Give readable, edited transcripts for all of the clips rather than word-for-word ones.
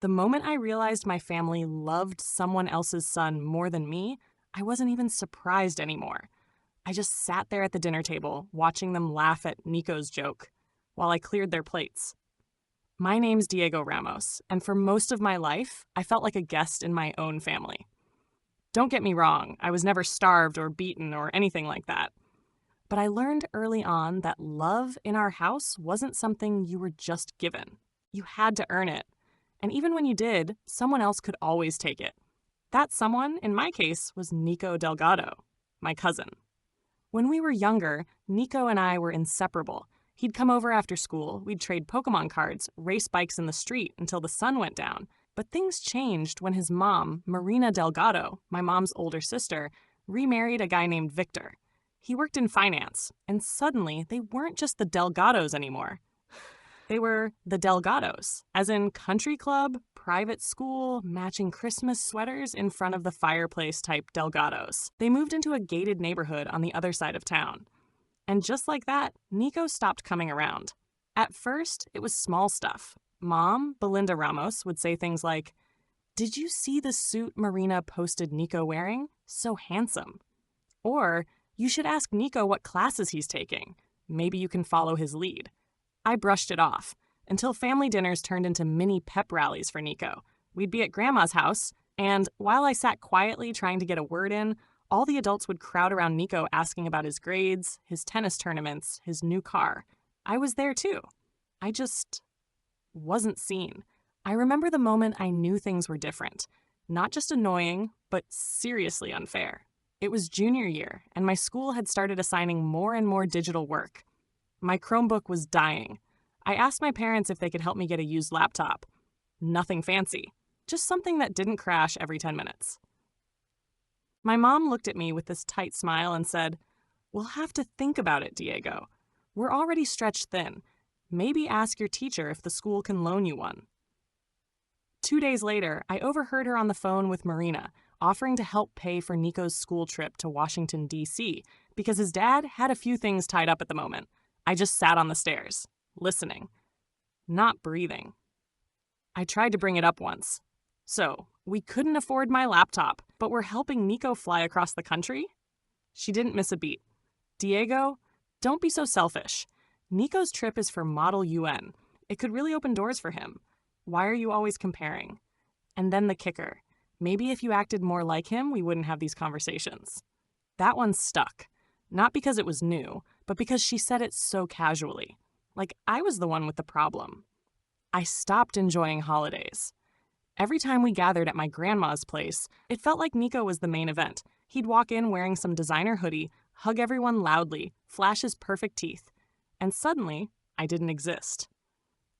The moment I realized my family loved someone else's son more than me, I wasn't even surprised anymore. I just sat there at the dinner table, watching them laugh at Nico's joke, while I cleared their plates. My name's Diego Ramos, and for most of my life, I felt like a guest in my own family. Don't get me wrong, I was never starved or beaten or anything like that. But I learned early on that love in our house wasn't something you were just given. You had to earn it. And even when you did, someone else could always take it. That someone, in my case, was Nico Delgado, my cousin. When we were younger, Nico and I were inseparable. He'd come over after school, we'd trade Pokemon cards, race bikes in the street until the sun went down. But things changed when his mom, Marina Delgado, my mom's older sister, remarried a guy named Victor. He worked in finance, and suddenly they weren't just the Delgados anymore. They were the Delgados, as in country club, private school, matching Christmas sweaters in front of the fireplace type Delgados. They moved into a gated neighborhood on the other side of town. And just like that, Nico stopped coming around. At first, it was small stuff. Mom, Belinda Ramos, would say things like, "Did you see the suit Marina posted Nico wearing? So handsome." Or, "You should ask Nico what classes he's taking. Maybe you can follow his lead." I brushed it off, until family dinners turned into mini pep rallies for Nico. We'd be at Grandma's house, and while I sat quietly trying to get a word in, all the adults would crowd around Nico asking about his grades, his tennis tournaments, his new car. I was there too. I just wasn't seen. I remember the moment I knew things were different. Not just annoying, but seriously unfair. It was junior year, and my school had started assigning more and more digital work. My Chromebook was dying. I asked my parents if they could help me get a used laptop. Nothing fancy, just something that didn't crash every 10 minutes. My mom looked at me with this tight smile and said, "We'll have to think about it, Diego. We're already stretched thin. Maybe ask your teacher if the school can loan you one." 2 days later, I overheard her on the phone with Marina, offering to help pay for Nico's school trip to Washington, D.C., because his dad had a few things tied up at the moment. I just sat on the stairs, listening, not breathing. I tried to bring it up once. "So, we couldn't afford my laptop, but we're helping Nico fly across the country?" She didn't miss a beat. "Diego, don't be so selfish. Nico's trip is for Model UN. It could really open doors for him. Why are you always comparing?" And then the kicker. Maybe if you acted more like him, we wouldn't have these conversations. That one stuck. Not because it was new, but because she said it so casually. Like I was the one with the problem. I stopped enjoying holidays. Every time we gathered at my grandma's place, it felt like Nico was the main event. He'd walk in wearing some designer hoodie, hug everyone loudly, flash his perfect teeth. And suddenly, I didn't exist.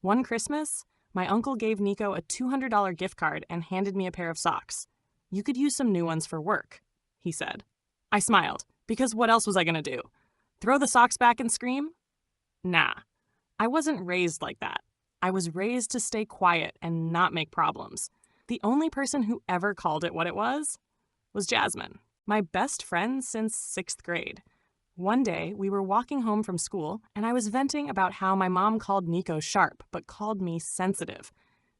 One Christmas, my uncle gave Nico a $200 gift card and handed me a pair of socks. "You could use some new ones for work," he said. I smiled, because what else was I going to do? Throw the socks back and scream? Nah, I wasn't raised like that. I was raised to stay quiet and not make problems. The only person who ever called it what it was Jasmine, my best friend since 6th grade. One day, we were walking home from school, and I was venting about how my mom called Nico sharp, but called me sensitive.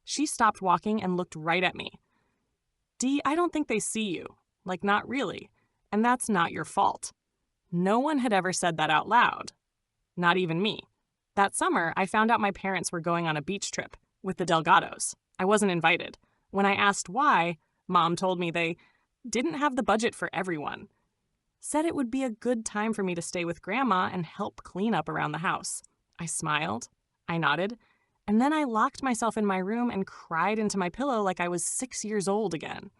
She stopped walking and looked right at me. "Dee, I don't think they see you. Like, not really. And that's not your fault." No one had ever said that out loud. Not even me. That summer, I found out my parents were going on a beach trip with the Delgados. I wasn't invited. When I asked why, Mom told me they didn't have the budget for everyone. Said it would be a good time for me to stay with Grandma and help clean up around the house. I smiled, I nodded, and then I locked myself in my room and cried into my pillow like I was 6 years old again.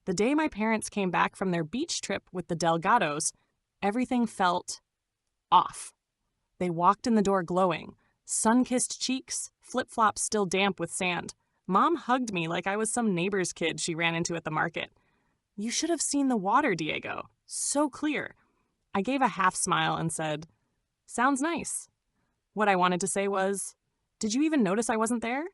The day my parents came back from their beach trip with the Delgados, everything felt off. They walked in the door glowing, sun-kissed cheeks, flip-flops still damp with sand. Mom hugged me like I was some neighbor's kid she ran into at the market. "You should have seen the water, Diego. So clear." I gave a half smile and said, "Sounds nice." What I wanted to say was, "Did you even notice I wasn't there?"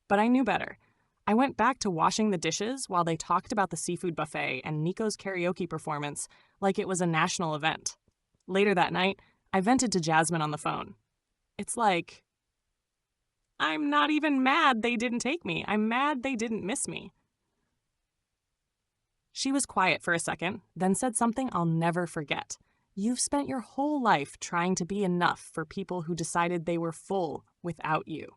But I knew better. I went back to washing the dishes while they talked about the seafood buffet and Nico's karaoke performance like it was a national event. Later that night, I vented to Jasmine on the phone. It's like, I'm not even mad they didn't take me. I'm mad they didn't miss me. She was quiet for a second, then said something I'll never forget. You've spent your whole life trying to be enough for people who decided they were full without you.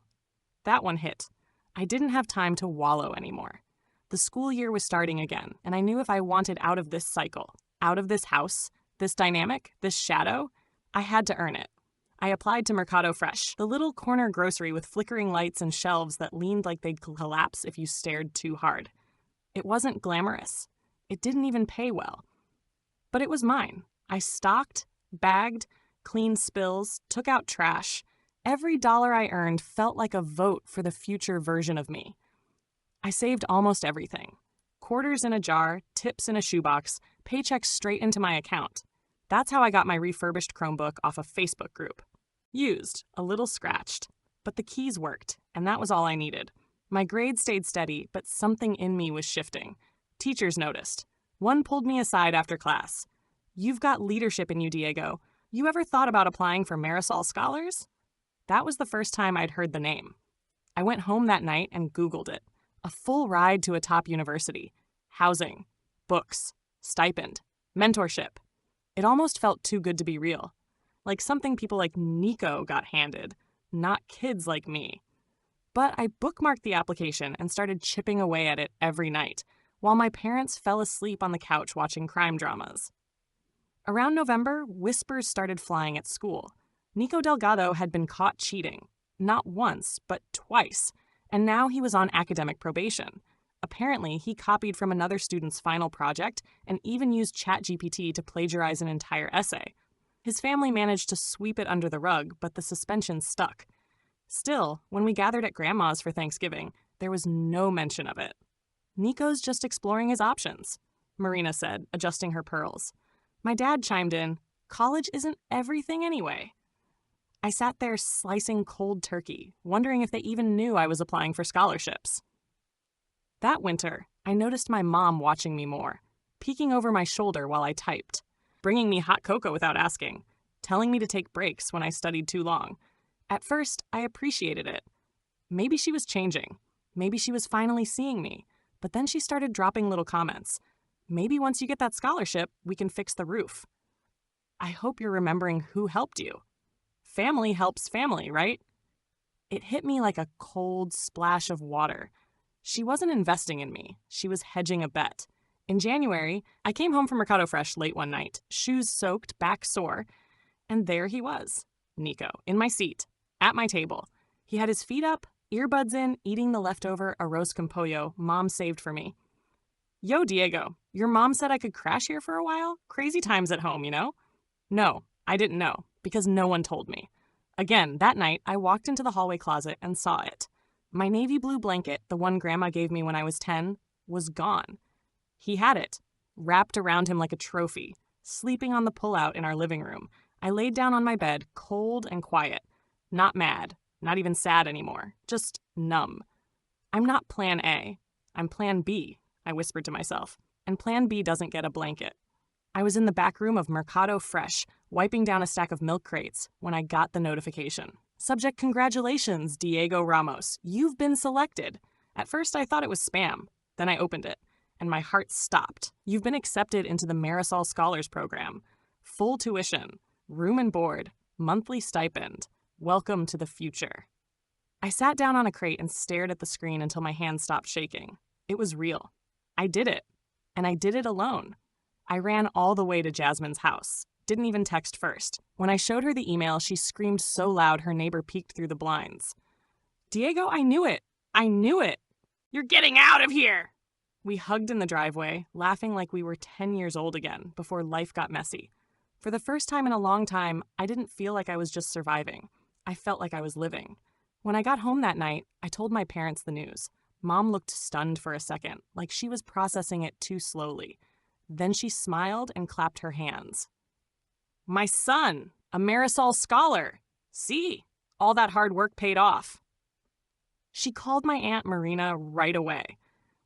That one hit. I didn't have time to wallow anymore. The school year was starting again, and I knew if I wanted out of this cycle, out of this house, this dynamic, this shadow, I had to earn it. I applied to Mercado Fresh, the little corner grocery with flickering lights and shelves that leaned like they'd collapse if you stared too hard. It wasn't glamorous. It didn't even pay well. But it was mine. I stocked, bagged, cleaned spills, took out trash. Every dollar I earned felt like a vote for the future version of me. I saved almost everything. Quarters in a jar, tips in a shoebox, paychecks straight into my account. That's how I got my refurbished Chromebook off a Facebook group. Used, a little scratched. But the keys worked, and that was all I needed. My grades stayed steady, but something in me was shifting. Teachers noticed. One pulled me aside after class. "You've got leadership in you, Diego. You ever thought about applying for Marisol Scholars?" That was the first time I'd heard the name. I went home that night and Googled it. A full ride to a top university. Housing. Books. Stipend. Mentorship. It almost felt too good to be real. Like something people like Nico got handed, not kids like me. But I bookmarked the application and started chipping away at it every night, while my parents fell asleep on the couch watching crime dramas. Around November, whispers started flying at school. Nico Delgado had been caught cheating, not once, but twice, and now he was on academic probation. Apparently, he copied from another student's final project and even used ChatGPT to plagiarize an entire essay. His family managed to sweep it under the rug, but the suspension stuck. Still, when we gathered at Grandma's for Thanksgiving, there was no mention of it. "Nico's just exploring his options," Marina said, adjusting her pearls. My dad chimed in, "College isn't everything anyway." I sat there slicing cold turkey, wondering if they even knew I was applying for scholarships. That winter, I noticed my mom watching me more, peeking over my shoulder while I typed, bringing me hot cocoa without asking, telling me to take breaks when I studied too long. At first, I appreciated it. Maybe she was changing. Maybe she was finally seeing me. But then she started dropping little comments. "Maybe once you get that scholarship, we can fix the roof." I hope you're remembering who helped you. Family helps family, right? It hit me like a cold splash of water. She wasn't investing in me. She was hedging a bet. In January, I came home from Mercado Fresh late one night, shoes soaked, back sore, and there he was, Nico, in my seat, at my table. He had his feet up, earbuds in, eating the leftover arroz con pollo Mom saved for me. "Yo, Diego, your mom said I could crash here for a while? Crazy times at home, you know?" No, I didn't know, because no one told me. Again, that night, I walked into the hallway closet and saw it. My navy blue blanket, the one Grandma gave me when I was 10, was gone. He had it, wrapped around him like a trophy, sleeping on the pullout in our living room. I laid down on my bed, cold and quiet. Not mad, not even sad anymore, just numb. I'm not Plan A. I'm Plan B, I whispered to myself. And Plan B doesn't get a blanket. I was in the back room of Mercado Fresh, wiping down a stack of milk crates, when I got the notification. "Subject, congratulations, Diego Ramos. You've been selected." At first, I thought it was spam. Then I opened it, and my heart stopped. "You've been accepted into the Marisol Scholars Program. Full tuition, room and board, monthly stipend. Welcome to the future." I sat down on a crate and stared at the screen until my hands stopped shaking. It was real. I did it. And I did it alone. I ran all the way to Jasmine's house. Didn't even text first. When I showed her the email, she screamed so loud her neighbor peeked through the blinds. "Diego, I knew it! I knew it! You're getting out of here!" We hugged in the driveway, laughing like we were 10 years old again, before life got messy. For the first time in a long time, I didn't feel like I was just surviving. I felt like I was living. When I got home that night, I told my parents the news. Mom looked stunned for a second, like she was processing it too slowly. Then she smiled and clapped her hands. "My son, a Marisol scholar. See, all that hard work paid off." She called my Aunt Marina right away.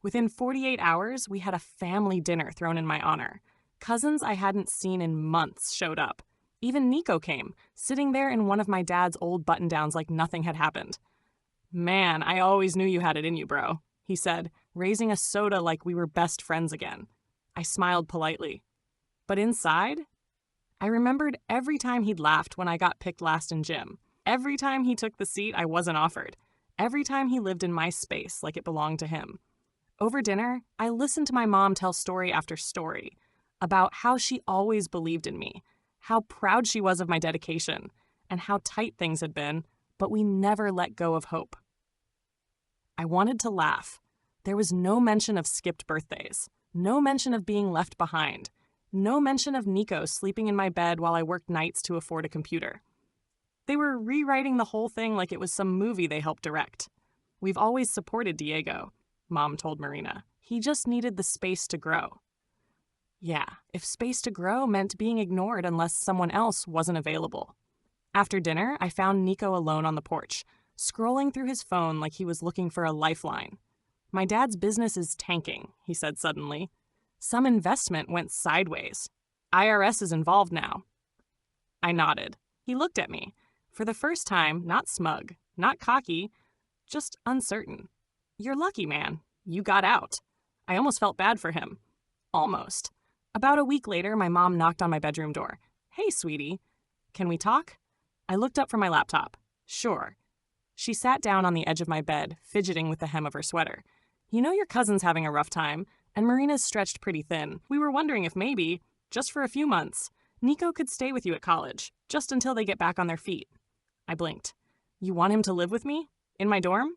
Within 48 hours, we had a family dinner thrown in my honor. Cousins I hadn't seen in months showed up. Even Nico came, sitting there in one of my dad's old button-downs like nothing had happened. Man, I always knew you had it in you, bro, he said, raising a soda like we were best friends again. I smiled politely. But inside, I remembered every time he'd laughed when I got picked last in gym. Every time he took the seat I wasn't offered. Every time he lived in my space like it belonged to him. Over dinner, I listened to my mom tell story after story about how she always believed in me, how proud she was of my dedication, and how tight things had been, but we never let go of hope. I wanted to laugh. There was no mention of skipped birthdays, no mention of being left behind, no mention of Nico sleeping in my bed while I worked nights to afford a computer. They were rewriting the whole thing like it was some movie they helped direct. We've always supported Diego, Mom told Marina. He just needed the space to grow. Yeah, if space to grow meant being ignored unless someone else wasn't available. After dinner, I found Nico alone on the porch, scrolling through his phone like he was looking for a lifeline. My dad's business is tanking, he said suddenly. Some investment went sideways. IRS is involved now. I nodded. He looked at me. For the first time, not smug, not cocky, just uncertain. You're lucky, man. You got out. I almost felt bad for him. Almost. About a week later, my mom knocked on my bedroom door. Hey, sweetie. Can we talk? I looked up from my laptop. Sure. She sat down on the edge of my bed, fidgeting with the hem of her sweater. You know your cousin's having a rough time, and Marina's stretched pretty thin. We were wondering if maybe, just for a few months, Nico could stay with you at college, just until they get back on their feet. I blinked. You want him to live with me? In my dorm?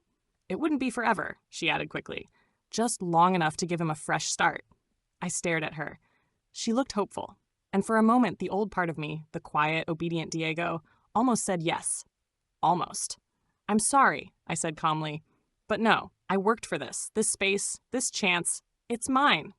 It wouldn't be forever, she added quickly. Just long enough to give him a fresh start. I stared at her. She looked hopeful, and for a moment the old part of me, the quiet, obedient Diego, almost said yes. Almost. I'm sorry, I said calmly. But no, I worked for this space, this chance. It's mine.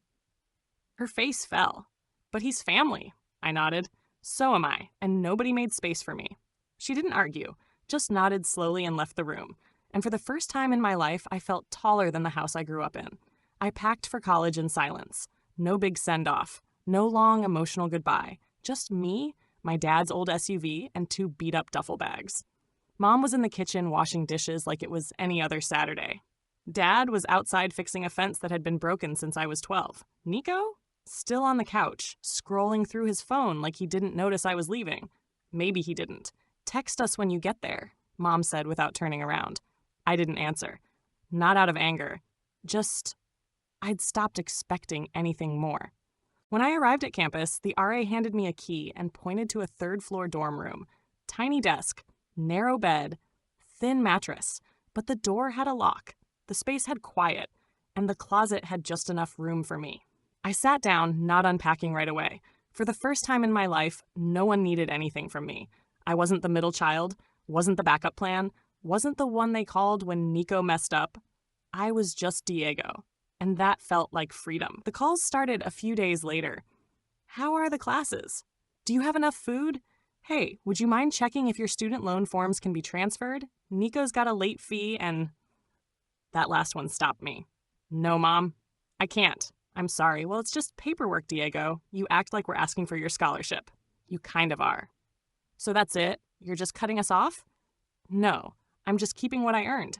Her face fell. But he's family, I nodded. So am I, and nobody made space for me. She didn't argue, just nodded slowly and left the room. And for the first time in my life, I felt taller than the house I grew up in. I packed for college in silence. No big send-off. No long emotional goodbye. Just me, my dad's old SUV, and 2 beat-up duffel bags. Mom was in the kitchen washing dishes like it was any other Saturday. Dad was outside fixing a fence that had been broken since I was 12. Nico? Still on the couch, scrolling through his phone like he didn't notice I was leaving. Maybe he didn't. Text us when you get there, Mom said without turning around. I didn't answer. Not out of anger. Just, I'd stopped expecting anything more. When I arrived at campus, the RA handed me a key and pointed to a 3rd-floor dorm room. Tiny desk, narrow bed, thin mattress, but the door had a lock. The space had quiet, and the closet had just enough room for me. I sat down, not unpacking right away. For the first time in my life, no one needed anything from me. I wasn't the middle child, wasn't the backup plan, wasn't the one they called when Nico messed up. I was just Diego. And that felt like freedom. The calls started a few days later. How are the classes? Do you have enough food? Hey, would you mind checking if your student loan forms can be transferred? Nico's got a late fee and... That last one stopped me. No, Mom. I can't. I'm sorry. Well, it's just paperwork, Diego. You act like we're asking for your scholarship. You kind of are. So that's it? You're just cutting us off? No, I'm just keeping what I earned.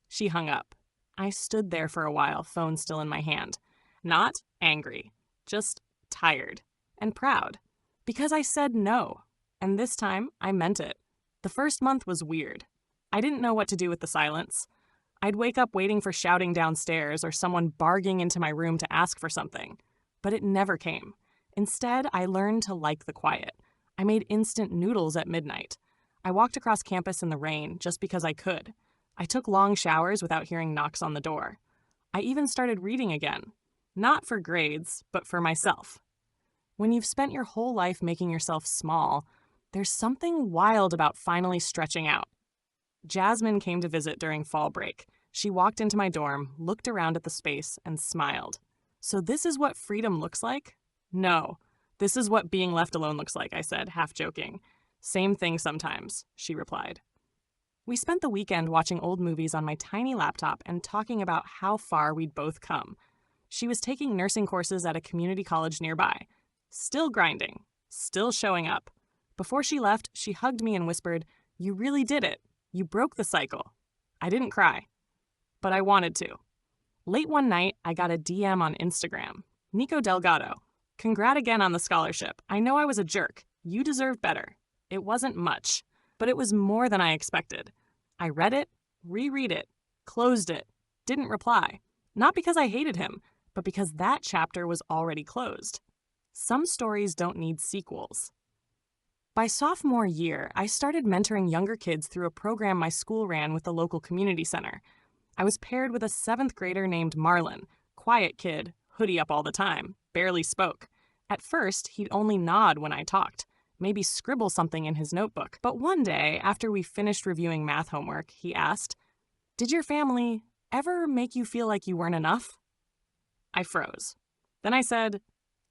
She hung up. I stood there for a while, phone still in my hand. Not angry, just tired and proud. Because I said no. And this time, I meant it. The first month was weird. I didn't know what to do with the silence. I'd wake up waiting for shouting downstairs or someone barging into my room to ask for something. But it never came. Instead, I learned to like the quiet. I made instant noodles at midnight. I walked across campus in the rain just because I could. I took long showers without hearing knocks on the door. I even started reading again. Not for grades, but for myself. When you've spent your whole life making yourself small, there's something wild about finally stretching out. Jasmine came to visit during fall break. She walked into my dorm, looked around at the space, and smiled. So this is what freedom looks like? No. This is what being left alone looks like, I said, half joking. Same thing sometimes, she replied. We spent the weekend watching old movies on my tiny laptop and talking about how far we'd both come. She was taking nursing courses at a community college nearby. Still grinding. Still showing up. Before she left, she hugged me and whispered, "You really did it. You broke the cycle." I didn't cry, but I wanted to. Late one night, I got a DM on Instagram. Nico Delgado, congrats again on the scholarship. I know I was a jerk. You deserve better. It wasn't much, but it was more than I expected. I read it, reread it, closed it, didn't reply. Not because I hated him, but because that chapter was already closed. Some stories don't need sequels. By sophomore year, I started mentoring younger kids through a program my school ran with the local community center. I was paired with a 7th grader named Marlon, quiet kid, hoodie up all the time, barely spoke. At first, he'd only nod when I talked, maybe scribble something in his notebook. But one day, after we finished reviewing math homework, he asked, "Did your family ever make you feel like you weren't enough?" I froze. Then I said,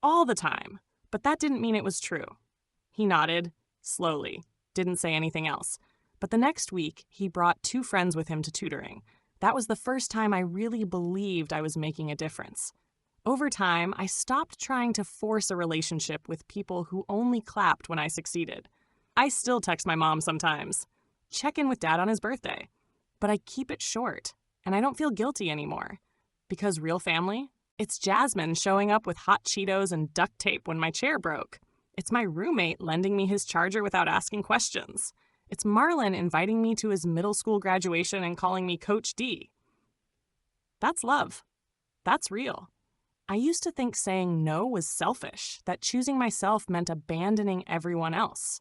"All the time," but that didn't mean it was true. He nodded, slowly, didn't say anything else. But the next week, he brought 2 friends with him to tutoring. That was the first time I really believed I was making a difference. Over time, I stopped trying to force a relationship with people who only clapped when I succeeded. I still text my mom sometimes, check in with dad on his birthday, but I keep it short, and I don't feel guilty anymore. Because real family? It's Jasmine showing up with hot Cheetos and duct tape when my chair broke. It's my roommate lending me his charger without asking questions. It's Marlon inviting me to his middle school graduation and calling me Coach D. That's love. That's real. I used to think saying no was selfish, that choosing myself meant abandoning everyone else.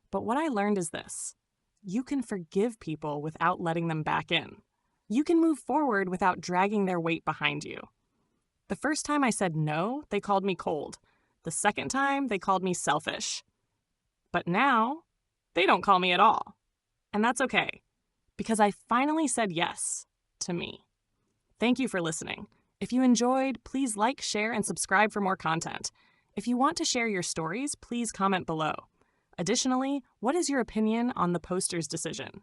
But what I learned is this: you can forgive people without letting them back in. You can move forward without dragging their weight behind you. The first time I said no, they called me cold. The second time, they called me selfish. But now, they don't call me at all. And that's okay, because I finally said yes to me. Thank you for listening. If you enjoyed, please like, share, and subscribe for more content. If you want to share your stories, please comment below. Additionally, what is your opinion on the poster's decision?